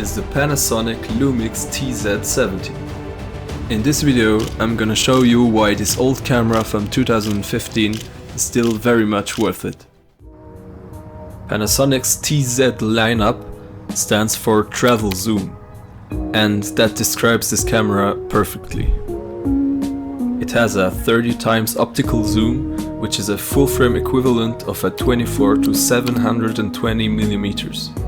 is the Panasonic Lumix TZ70. In this video I'm gonna show you why this old camera from 2015 is still very much worth it. Panasonic's TZ lineup stands for travel zoom, and that describes this camera perfectly. It has a 30x optical zoom, which is a full frame equivalent of a 24 to 720 mm.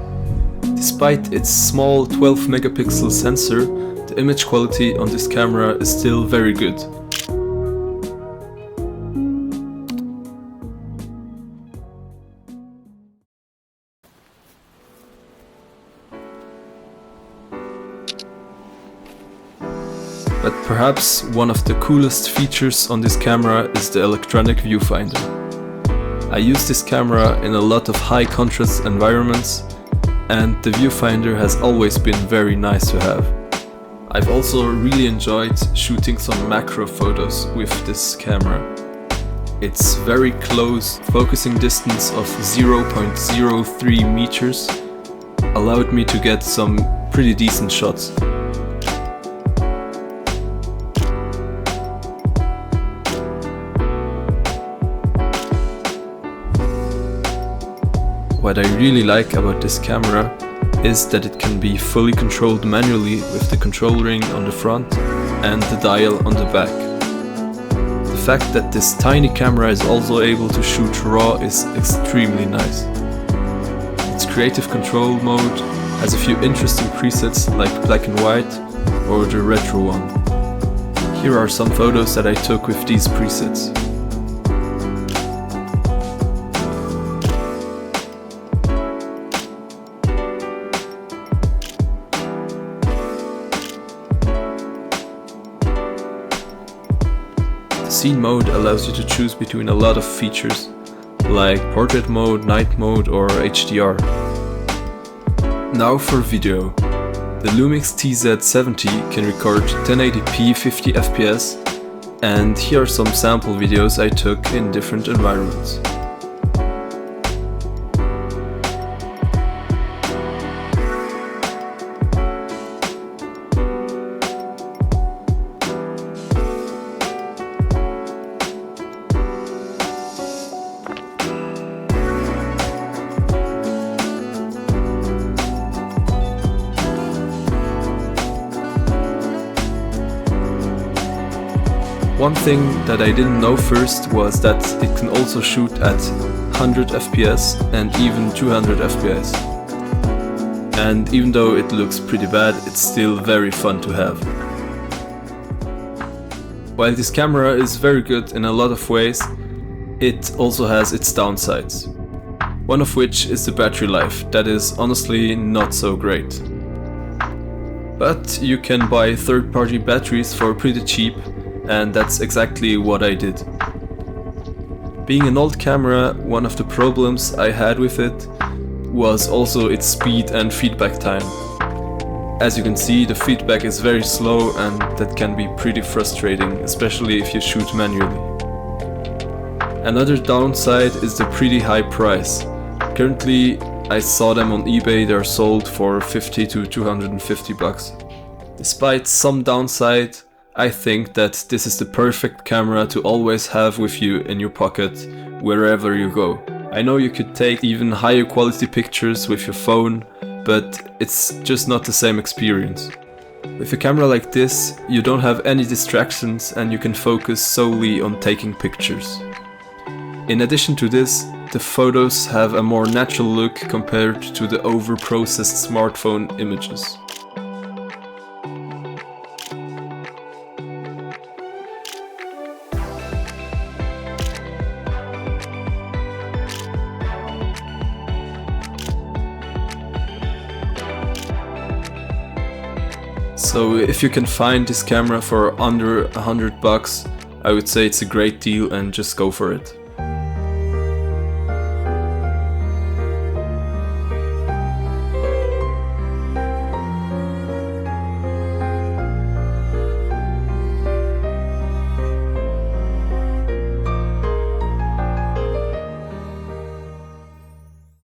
Despite its small 12 megapixel sensor, the image quality on this camera is still very good. But perhaps one of the coolest features on this camera is the electronic viewfinder. I use this camera in a lot of high contrast environments, and the viewfinder has always been very nice to have. I've also really enjoyed shooting some macro photos with this camera. Its very close focusing distance of 0.03 meters allowed me to get some pretty decent shots. What I really like about this camera is that it can be fully controlled manually with the control ring on the front and the dial on the back. The fact that this tiny camera is also able to shoot RAW is extremely nice. Its creative control mode has a few interesting presets like black and white or the retro one. Here are some photos that I took with these presets. Scene mode allows you to choose between a lot of features, like portrait mode, night mode or HDR. Now for video. The Lumix TZ70 can record 1080p 50 fps, and here are some sample videos I took in different environments. One thing that I didn't know first was that it can also shoot at 100 fps and even 200 fps. And even though it looks pretty bad, it's still very fun to have. While this camera is very good in a lot of ways, it also has its downsides. One of which is the battery life, that is honestly not so great. But you can buy third-party batteries for pretty cheap, and that's exactly what I did. Being an old camera, one of the problems I had with it was also its speed and feedback time. As you can see, the feedback is very slow, and that can be pretty frustrating, especially if you shoot manually. Another downside is the pretty high price. Currently, I saw them on eBay, they're sold for 50 to 250 bucks. Despite some downside, I think that this is the perfect camera to always have with you in your pocket wherever you go. I know you could take even higher quality pictures with your phone, but it's just not the same experience. With a camera like this, you don't have any distractions and you can focus solely on taking pictures. In addition to this, the photos have a more natural look compared to the over-processed smartphone images. So if you can find this camera for under 100 bucks, I would say it's a great deal and just go for it.